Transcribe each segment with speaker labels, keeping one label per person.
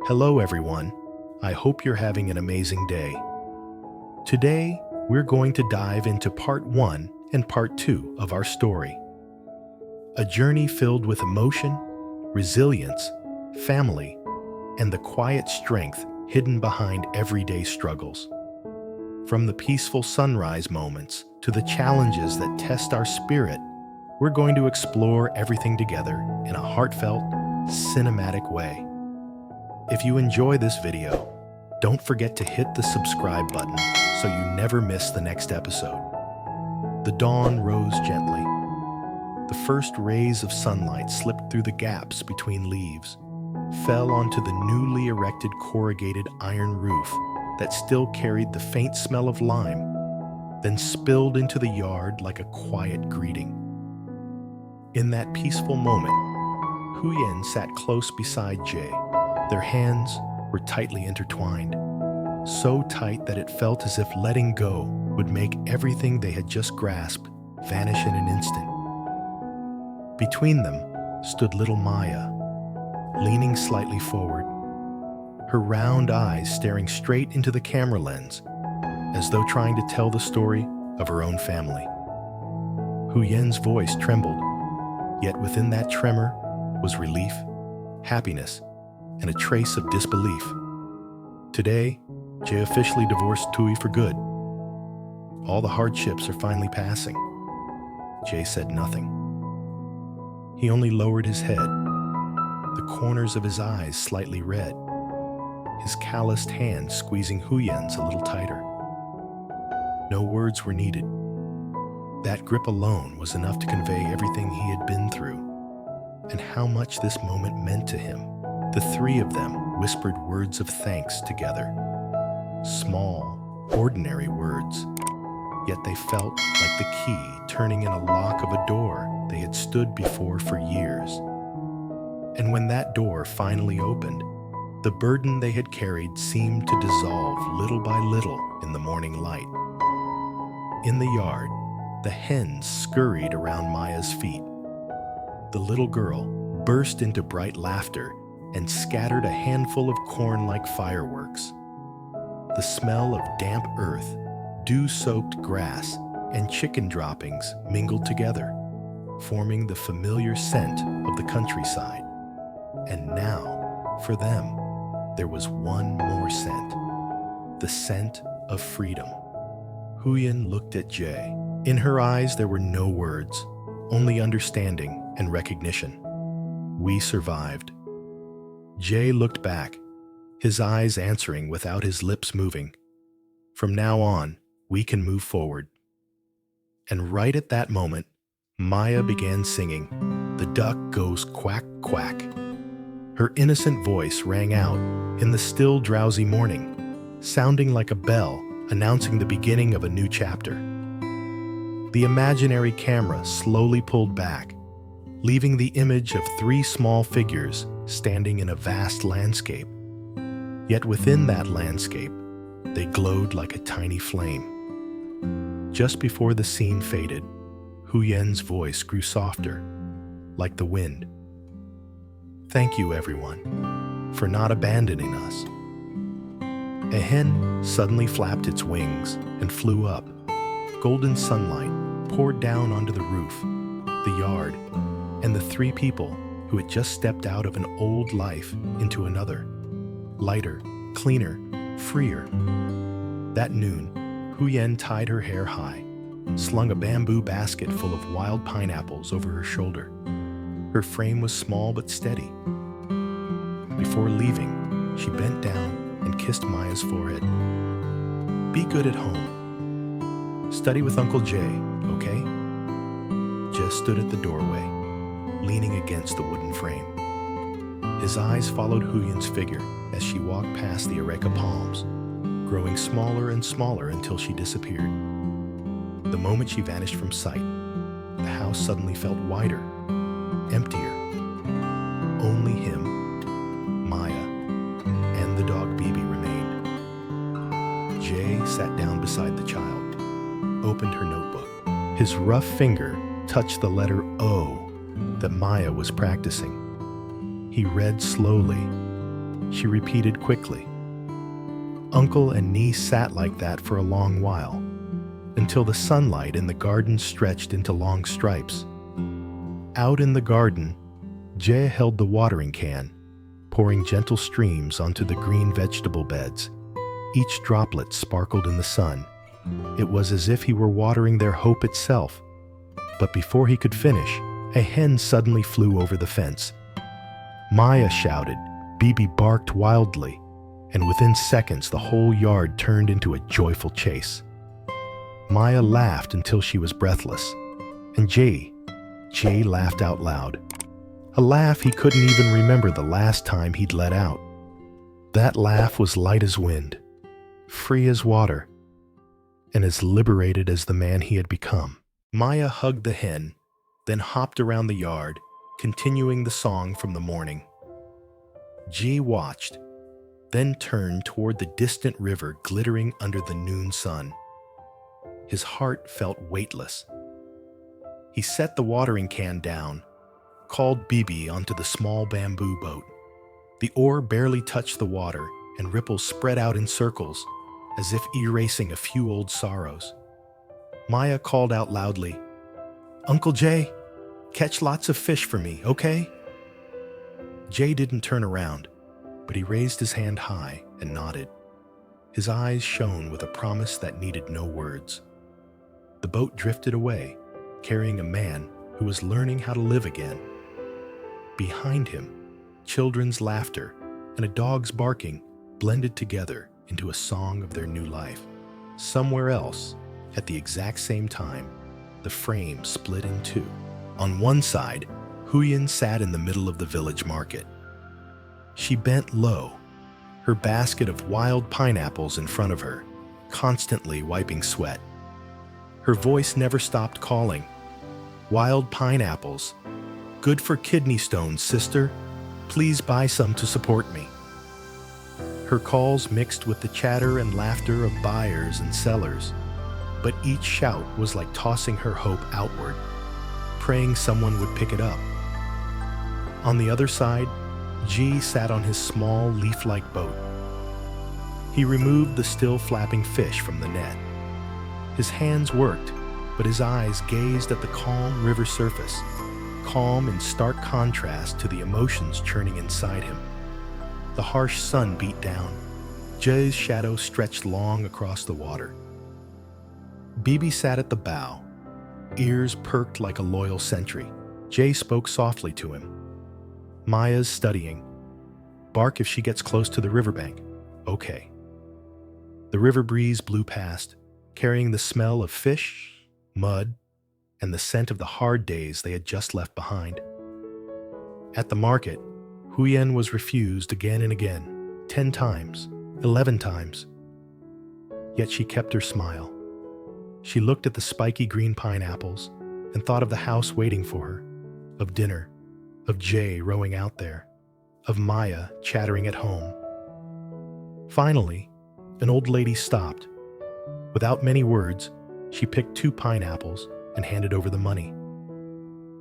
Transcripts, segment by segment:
Speaker 1: Hello everyone, I hope you're having an amazing day. Today, we're going to dive into part 1 and part 2 of our story. A journey filled with emotion, resilience, family, and the quiet strength hidden behind everyday struggles. From the peaceful sunrise moments to the challenges that test our spirit, we're going to explore everything together in a heartfelt, cinematic way. If you enjoy this video, don't forget to hit the subscribe button so you never miss the next episode. The dawn rose gently. The first rays of sunlight slipped through the gaps between leaves, fell onto the newly erected corrugated iron roof that still carried the faint smell of lime, then spilled into the yard like a quiet greeting. In that peaceful moment, Huyen sat close beside Jay. Their hands were tightly intertwined, so tight that it felt as if letting go would make everything they had just grasped vanish in an instant. Between them stood little Maya, leaning slightly forward, her round eyes staring straight into the camera lens, as though trying to tell the story of her own family. Huyen's voice trembled, yet within that tremor was relief, happiness, and a trace of disbelief. Today, Jay officially divorced Tieu for good. All the hardships are finally passing. Jay said nothing. He only lowered his head, the corners of his eyes slightly red, his calloused hand squeezing Huyen's a little tighter. No words were needed. That grip alone was enough to convey everything he had been through, and how much this moment meant to him. The three of them whispered words of thanks together. Small, ordinary words, yet they felt like the key turning in a lock of a door they had stood before for years. And when that door finally opened, the burden they had carried seemed to dissolve little by little in the morning light. In the yard, the hens scurried around Maya's feet. The little girl burst into bright laughter and scattered a handful of corn like fireworks. The smell of damp earth, dew-soaked grass, and chicken droppings mingled together, forming the familiar scent of the countryside. And now, for them, there was one more scent, the scent of freedom. Huyen looked at Jay. In her eyes there were no words, only understanding and recognition. We survived. Jay looked back, his eyes answering without his lips moving. From now on, we can move forward. And right at that moment, Maya began singing, "The duck goes quack, quack." Her innocent voice rang out in the still drowsy morning, sounding like a bell announcing the beginning of a new chapter. The imaginary camera slowly pulled back, leaving the image of three small figures standing in a vast landscape. Yet within that landscape, they glowed like a tiny flame. Just before the scene faded, Huyen's voice grew softer, like the wind. Thank you, everyone, for not abandoning us. A hen suddenly flapped its wings and flew up. Golden sunlight poured down onto the roof, the yard, and the three people who had just stepped out of an old life into another, lighter, cleaner, freer. That noon, Huyen tied her hair high, slung a bamboo basket full of wild pineapples over her shoulder. Her frame was small but steady. Before leaving, she bent down and kissed Maya's forehead. Be good at home. Study with Uncle Jay, okay? Jess stood at the doorway, leaning against the wooden frame. His eyes followed Huyen's figure as she walked past the areca palms, growing smaller and smaller until she disappeared. The moment she vanished from sight, the house suddenly felt wider, emptier. Only him, Maya, and the dog Bibi remained. Jay sat down beside the child, opened her notebook. His rough finger touched the letter O that Maya was practicing. He read slowly, she repeated quickly. Uncle and niece sat like that for a long while, until the sunlight in the garden stretched into long stripes. Out in the garden, Dieu held the watering can, pouring gentle streams onto the green vegetable beds. Each droplet sparkled in the sun. It was as if he were watering their hope itself. But before he could finish, a hen suddenly flew over the fence. Maya shouted, Bibi barked wildly, and within seconds the whole yard turned into a joyful chase. Maya laughed until she was breathless, and Jay laughed out loud. A laugh he couldn't even remember the last time he'd let out. That laugh was light as wind, free as water, and as liberated as the man he had become. Maya hugged the hen, then hopped around the yard, continuing the song from the morning. Jay watched, then turned toward the distant river glittering under the noon sun. His heart felt weightless. He set the watering can down, called Bibi onto the small bamboo boat. The oar barely touched the water, and ripples spread out in circles, as if erasing a few old sorrows. Maya called out loudly, Uncle Jay, catch lots of fish for me, okay? Jay didn't turn around, but he raised his hand high and nodded. His eyes shone with a promise that needed no words. The boat drifted away, carrying a man who was learning how to live again. Behind him, children's laughter and a dog's barking blended together into a song of their new life. Somewhere else, at the exact same time, the frame split in two. On one side, Huyen sat in the middle of the village market. She bent low, her basket of wild pineapples in front of her, constantly wiping sweat. Her voice never stopped calling, Wild pineapples. Good for kidney stones, sister. Please buy some to support me. Her calls mixed with the chatter and laughter of buyers and sellers, but each shout was like tossing her hope outward, praying someone would pick it up. On the other side, G sat on his small leaf-like boat. He removed the still flapping fish from the net. His hands worked, but his eyes gazed at the calm river surface, calm in stark contrast to the emotions churning inside him. The harsh sun beat down. Jay's shadow stretched long across the water. Bibi sat at the bow, ears perked like a loyal sentry. Jay spoke softly to him. Maya's studying. Bark if she gets close to the riverbank. Okay. The river breeze blew past, carrying the smell of fish, mud, and the scent of the hard days they had just left behind. At the market, Huyen was refused again and again, 10 times, 11 times. Yet she kept her smile. She looked at the spiky green pineapples and thought of the house waiting for her, of dinner, of Jay rowing out there, of Maya chattering at home. Finally, an old lady stopped. Without many words, she picked 2 pineapples and handed over the money.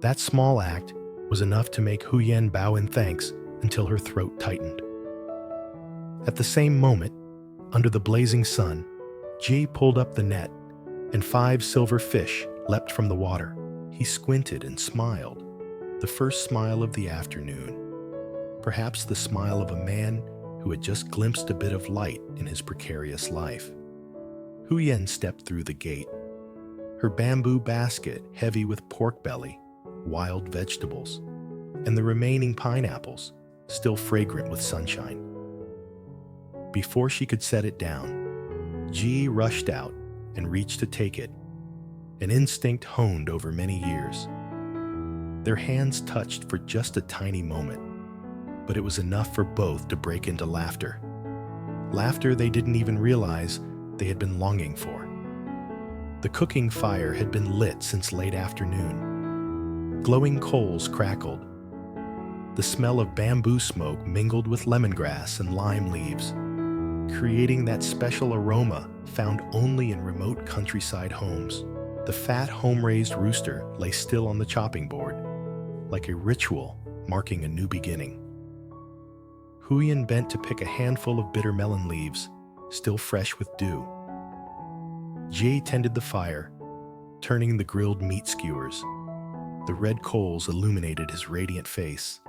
Speaker 1: That small act was enough to make Huyen bow in thanks until her throat tightened. At the same moment, under the blazing sun, Jay pulled up the net, and 5 silver fish leapt from the water. He squinted and smiled, the first smile of the afternoon, perhaps the smile of a man who had just glimpsed a bit of light in his precarious life. Huyen stepped through the gate, her bamboo basket heavy with pork belly, wild vegetables, and the remaining pineapples, still fragrant with sunshine. Before she could set it down, G rushed out and reached to take it, an instinct honed over many years. Their hands touched for just a tiny moment, but it was enough for both to break into laughter. Laughter they didn't even realize they had been longing for. The cooking fire had been lit since late afternoon. Glowing coals crackled. The smell of bamboo smoke mingled with lemongrass and lime leaves, creating that special aroma found only in remote countryside homes. The fat home-raised rooster lay still on the chopping board, like a ritual marking a new beginning. Huyen bent to pick a handful of bitter melon leaves, still fresh with dew. Dieu tended the fire, turning the grilled meat skewers. The red coals illuminated his radiant face.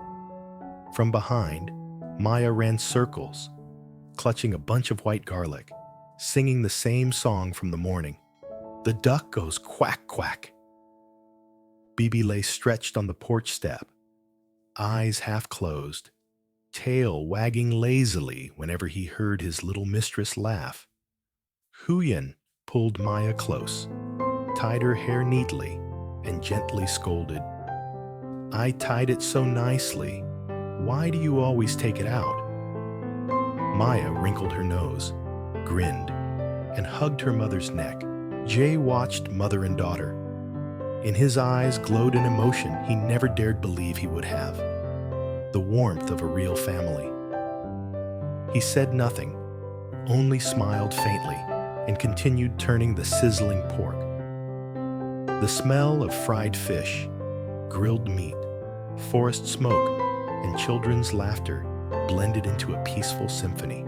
Speaker 1: From behind, Maya ran circles, clutching a bunch of white garlic, singing the same song from the morning. The duck goes quack, quack. Bibi lay stretched on the porch step, eyes half closed, tail wagging lazily whenever he heard his little mistress laugh. Huyen pulled Maya close, tied her hair neatly, and gently scolded. I tied it so nicely. Why do you always take it out? Maya wrinkled her nose, grinned, and hugged her mother's neck. Dieu watched mother and daughter. In his eyes glowed an emotion he never dared believe he would have, the warmth of a real family. He said nothing, only smiled faintly and continued turning the sizzling pork. The smell of fried fish, grilled meat, forest smoke, and children's laughter blended into a peaceful symphony.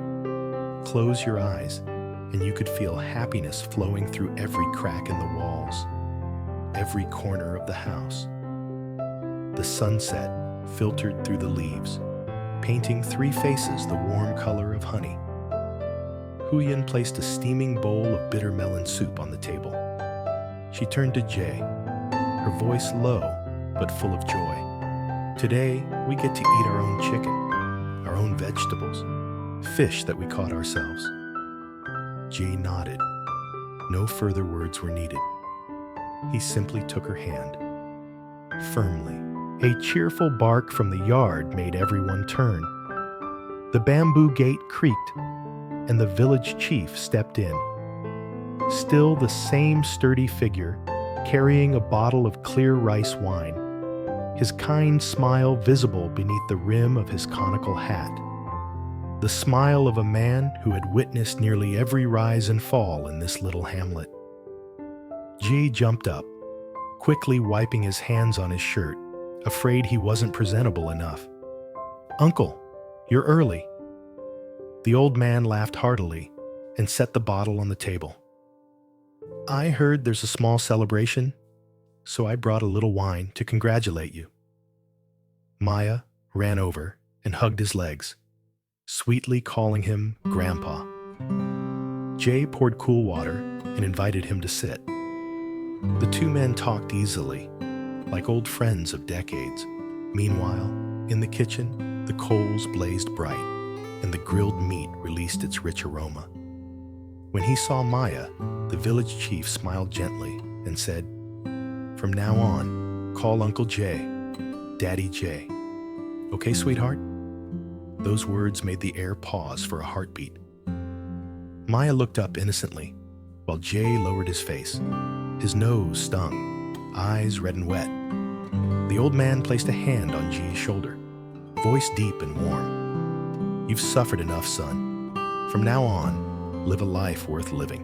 Speaker 1: Close your eyes, and you could feel happiness flowing through every crack in the walls, every corner of the house. The sunset filtered through the leaves, painting three faces the warm color of honey. Huyen placed a steaming bowl of bitter melon soup on the table. She turned to Dieu, her voice low but full of joy. Today, we get to eat our own chicken, our own vegetables, fish that we caught ourselves. Dieu nodded. No further words were needed. He simply took her hand, firmly. A cheerful bark from the yard made everyone turn. The bamboo gate creaked, and the village chief stepped in. Still the same sturdy figure, carrying a bottle of clear rice wine, his kind smile visible beneath the rim of his conical hat. The smile of a man who had witnessed nearly every rise and fall in this little hamlet. Dieu jumped up, quickly wiping his hands on his shirt, afraid he wasn't presentable enough. Uncle, you're early. The old man laughed heartily and set the bottle on the table. I heard there's a small celebration, so I brought a little wine to congratulate you. Maya ran over and hugged his legs, sweetly calling him Grandpa. Dieu poured cool water and invited him to sit. The two men talked easily, like old friends of decades. Meanwhile, in the kitchen, the coals blazed bright, and the grilled meat released its rich aroma. When he saw Maya, the village chief smiled gently and said, From now on, call Uncle Dieu, Daddy Dieu. Okay, sweetheart? Those words made the air pause for a heartbeat. Maya looked up innocently, while Dieu lowered his face. His nose stung, eyes red and wet. The old man placed a hand on Dieu's shoulder, voice deep and warm. You've suffered enough, son. From now on, live a life worth living.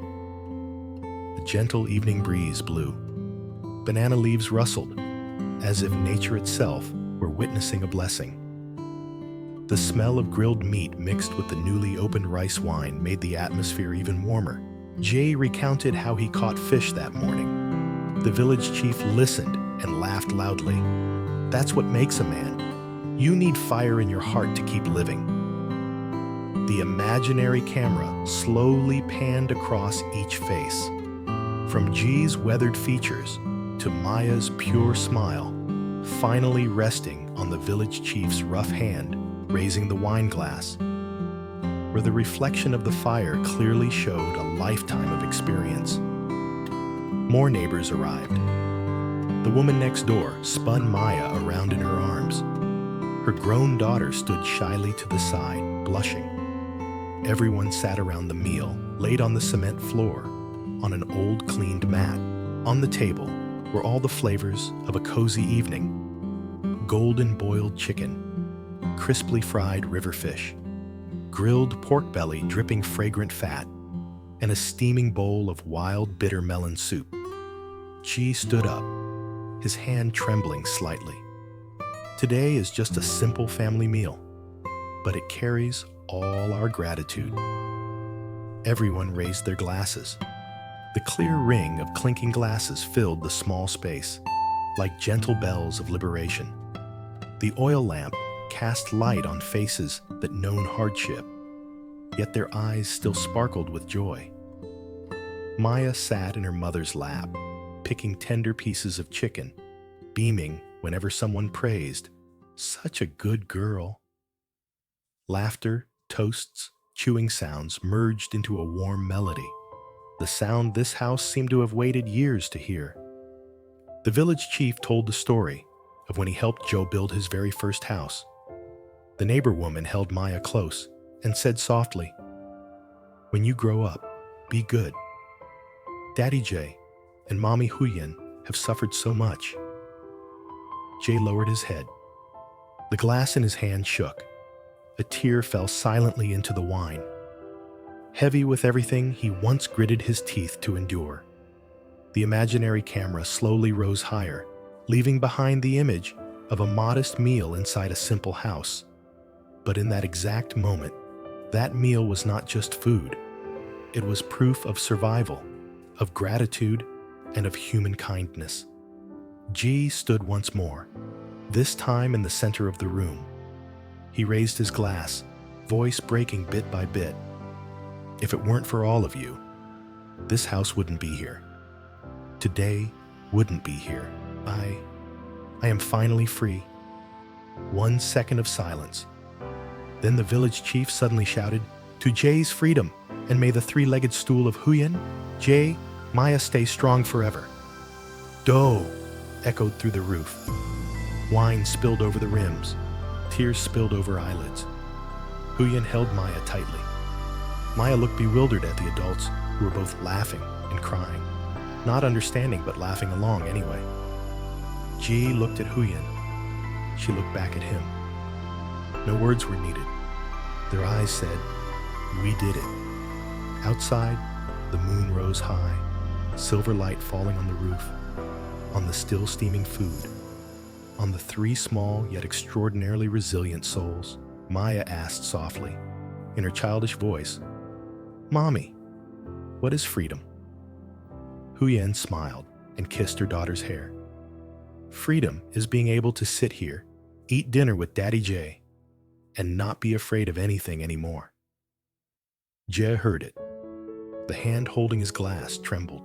Speaker 1: The gentle evening breeze blew. Banana leaves rustled, as if nature itself were witnessing a blessing. The smell of grilled meat mixed with the newly opened rice wine made the atmosphere even warmer. Dieu recounted how he caught fish that morning. The village chief listened and laughed loudly. That's what makes a man. You need fire in your heart to keep living. The imaginary camera slowly panned across each face. From Dieu's weathered features to Maya's pure smile, finally resting on the village chief's rough hand, raising the wine glass, where the reflection of the fire clearly showed a lifetime of experience. More neighbors arrived. The woman next door spun Maya around in her arms. Her grown daughter stood shyly to the side, blushing. Everyone sat around the meal, laid on the cement floor, on an old cleaned mat. On the table were all the flavors of a cozy evening. Golden boiled chicken, crisply fried river fish, grilled pork belly dripping fragrant fat, and a steaming bowl of wild bitter melon soup. Dieu stood up, his hand trembling slightly. Today is just a simple family meal. but it carries all our gratitude. Everyone raised their glasses. The clear ring of clinking glasses filled the small space, like gentle bells of liberation. The oil lamp cast light on faces that known hardship, yet their eyes still sparkled with joy. Maya sat in her mother's lap, picking tender pieces of chicken, beaming whenever someone praised, "Such a good girl." Laughter, toasts, chewing sounds merged into a warm melody, the sound this house seemed to have waited years to hear. The village chief told the story of when he helped Joe build his very first house. The neighbor woman held Maya close and said softly, "When you grow up, be good. Daddy Jay and Mommy Huyen have suffered so much." Jay lowered his head. The glass in his hand shook. A tear fell silently into the wine. Heavy with everything he once gritted his teeth to endure. The imaginary camera slowly rose higher, leaving behind the image of a modest meal inside a simple house. But in that exact moment, that meal was not just food. It was proof of survival, of gratitude, and of human kindness. G stood once more, this time in the center of the room. He raised his glass, voice breaking bit by bit. "If it weren't for all of you, this house wouldn't be here. Today wouldn't be here. I am finally free." 1 second of silence. Then the village chief suddenly shouted, "To Jay's freedom, and may the three-legged stool of Huyen, Jay, Maya stay strong forever." "Doe!" echoed through the roof. Wine spilled over the rims. Tears spilled over eyelids. Huyen held Maya tightly. Maya looked bewildered at the adults who were both laughing and crying, not understanding but laughing along anyway. Ji looked at Huyen. She looked back at him. No words were needed. Their eyes said, "We did it." Outside, the moon rose high, silver light falling on the roof, on the still steaming food, on the 3 small yet extraordinarily resilient souls. Maya asked softly, in her childish voice, "Mommy, what is freedom?" Huyen smiled and kissed her daughter's hair. "Freedom is being able to sit here, eat dinner with Daddy Jay, and not be afraid of anything anymore." Jay heard it. The hand holding his glass trembled.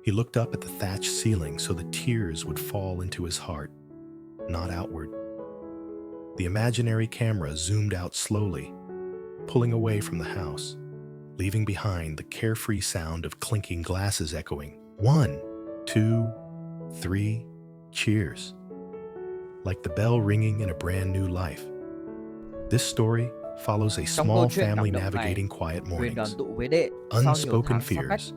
Speaker 1: He looked up at the thatched ceiling so the tears would fall into his heart, not outward. The imaginary camera zoomed out slowly, pulling away from the house, leaving behind the carefree sound of clinking glasses echoing, 1, 2, 3, cheers. Like the bell ringing in a brand new life. This story follows a
Speaker 2: Trong câu
Speaker 1: small
Speaker 2: chuyện
Speaker 1: family
Speaker 2: cảm động này,
Speaker 1: navigating quiet
Speaker 2: Huyền đoàn
Speaker 1: mornings,
Speaker 2: tụ với đệ sau nhiều
Speaker 1: unspoken
Speaker 2: tháng xa cách.
Speaker 1: fears,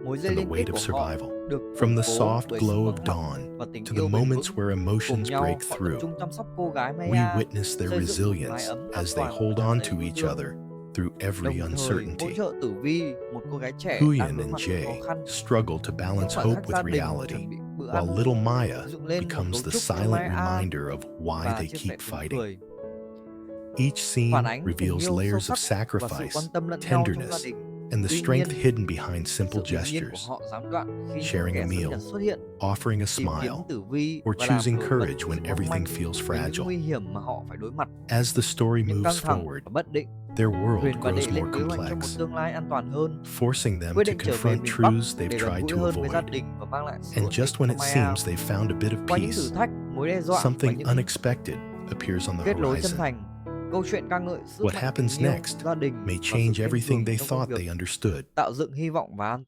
Speaker 2: Mối dây
Speaker 1: and the
Speaker 2: liên kết
Speaker 1: weight of
Speaker 2: của họ
Speaker 1: survival.
Speaker 2: được
Speaker 1: From the
Speaker 2: củng cố
Speaker 1: soft
Speaker 2: bởi
Speaker 1: glow
Speaker 2: sự
Speaker 1: of
Speaker 2: vững mạnh
Speaker 1: dawn
Speaker 2: và tình
Speaker 1: to the
Speaker 2: yêu bền
Speaker 1: moments
Speaker 2: vững.
Speaker 1: where
Speaker 2: Cùng
Speaker 1: emotions
Speaker 2: nhau,
Speaker 1: break
Speaker 2: họ tập
Speaker 1: through,
Speaker 2: trung chăm sóc cô gái
Speaker 1: we
Speaker 2: Maya,
Speaker 1: witness their
Speaker 2: xây dựng một mái
Speaker 1: resilience
Speaker 2: ấm an
Speaker 1: as they
Speaker 2: toàn
Speaker 1: hold
Speaker 2: và
Speaker 1: on
Speaker 2: dễ
Speaker 1: to
Speaker 2: nuôi
Speaker 1: each
Speaker 2: dưỡng.
Speaker 1: other through every
Speaker 2: Đồng thời hỗ
Speaker 1: uncertainty.
Speaker 2: trợ Tử Vi, một cô gái trẻ đang
Speaker 1: Huyen
Speaker 2: đối
Speaker 1: and
Speaker 2: mặt
Speaker 1: Jay
Speaker 2: với khó khăn.
Speaker 1: struggle to balance
Speaker 2: Khoảnh
Speaker 1: hope
Speaker 2: khắc
Speaker 1: with
Speaker 2: gia đình
Speaker 1: reality,
Speaker 2: chuẩn bị bữa
Speaker 1: while
Speaker 2: ăn,
Speaker 1: little Maya
Speaker 2: dựng lên một
Speaker 1: becomes
Speaker 2: cấu
Speaker 1: the
Speaker 2: trúc cho
Speaker 1: silent
Speaker 2: Maya
Speaker 1: reminder of why
Speaker 2: và
Speaker 1: they
Speaker 2: chia sẻ
Speaker 1: keep
Speaker 2: tiếng
Speaker 1: fighting.
Speaker 2: cười.
Speaker 1: Each scene
Speaker 2: Phản ánh tình
Speaker 1: reveals
Speaker 2: yêu sâu
Speaker 1: layers of
Speaker 2: sắc và sự
Speaker 1: sacrifice,
Speaker 2: quan tâm lẫn nhau trong gia
Speaker 1: tenderness,
Speaker 2: đình.
Speaker 1: and the
Speaker 2: Tuy
Speaker 1: strength
Speaker 2: nhiên,
Speaker 1: hidden behind simple
Speaker 2: sự bình yên của
Speaker 1: gestures,
Speaker 2: họ gián đoạn khi
Speaker 1: sharing
Speaker 2: kẻ
Speaker 1: a
Speaker 2: xâm
Speaker 1: meal,
Speaker 2: nhập xuất hiện,
Speaker 1: offering a
Speaker 2: tìm kiếm
Speaker 1: smile,
Speaker 2: tử vi
Speaker 1: or
Speaker 2: và làm
Speaker 1: choosing
Speaker 2: nổi bật
Speaker 1: courage
Speaker 2: sự
Speaker 1: when
Speaker 2: mong
Speaker 1: everything
Speaker 2: manh
Speaker 1: feels
Speaker 2: về những
Speaker 1: fragile.
Speaker 2: nguy hiểm mà họ phải đối mặt.
Speaker 1: As the story
Speaker 2: Những
Speaker 1: moves
Speaker 2: căng thẳng
Speaker 1: forward,
Speaker 2: và bất định,
Speaker 1: their world
Speaker 2: Huyền và
Speaker 1: grows
Speaker 2: Đệ lên
Speaker 1: more
Speaker 2: kế hoạch cho một
Speaker 1: complex,
Speaker 2: tương lai an toàn hơn,
Speaker 1: forcing them
Speaker 2: quyết
Speaker 1: to
Speaker 2: định trở về
Speaker 1: confront
Speaker 2: miền Bắc
Speaker 1: truths they've
Speaker 2: để gần
Speaker 1: tried
Speaker 2: gũi
Speaker 1: to
Speaker 2: hơn với gia
Speaker 1: avoid.
Speaker 2: đình và mang lại sự
Speaker 1: And
Speaker 2: ổn
Speaker 1: just
Speaker 2: định
Speaker 1: when
Speaker 2: cho
Speaker 1: it
Speaker 2: Maya.
Speaker 1: seems they've found a bit of
Speaker 2: Qua những thử
Speaker 1: peace,
Speaker 2: thách, mối đe dọa và
Speaker 1: something
Speaker 2: những
Speaker 1: unexpected appears on the
Speaker 2: kết nối chân
Speaker 1: horizon.
Speaker 2: thành, câu chuyện ca ngợi sức
Speaker 1: What
Speaker 2: mạnh
Speaker 1: happens
Speaker 2: tình yêu,
Speaker 1: next
Speaker 2: gia đình
Speaker 1: may
Speaker 2: và sự
Speaker 1: change
Speaker 2: kiên
Speaker 1: everything
Speaker 2: cường
Speaker 1: they
Speaker 2: trong công
Speaker 1: thought
Speaker 2: việc,
Speaker 1: they understood.
Speaker 2: tạo dựng hy vọng và an toàn.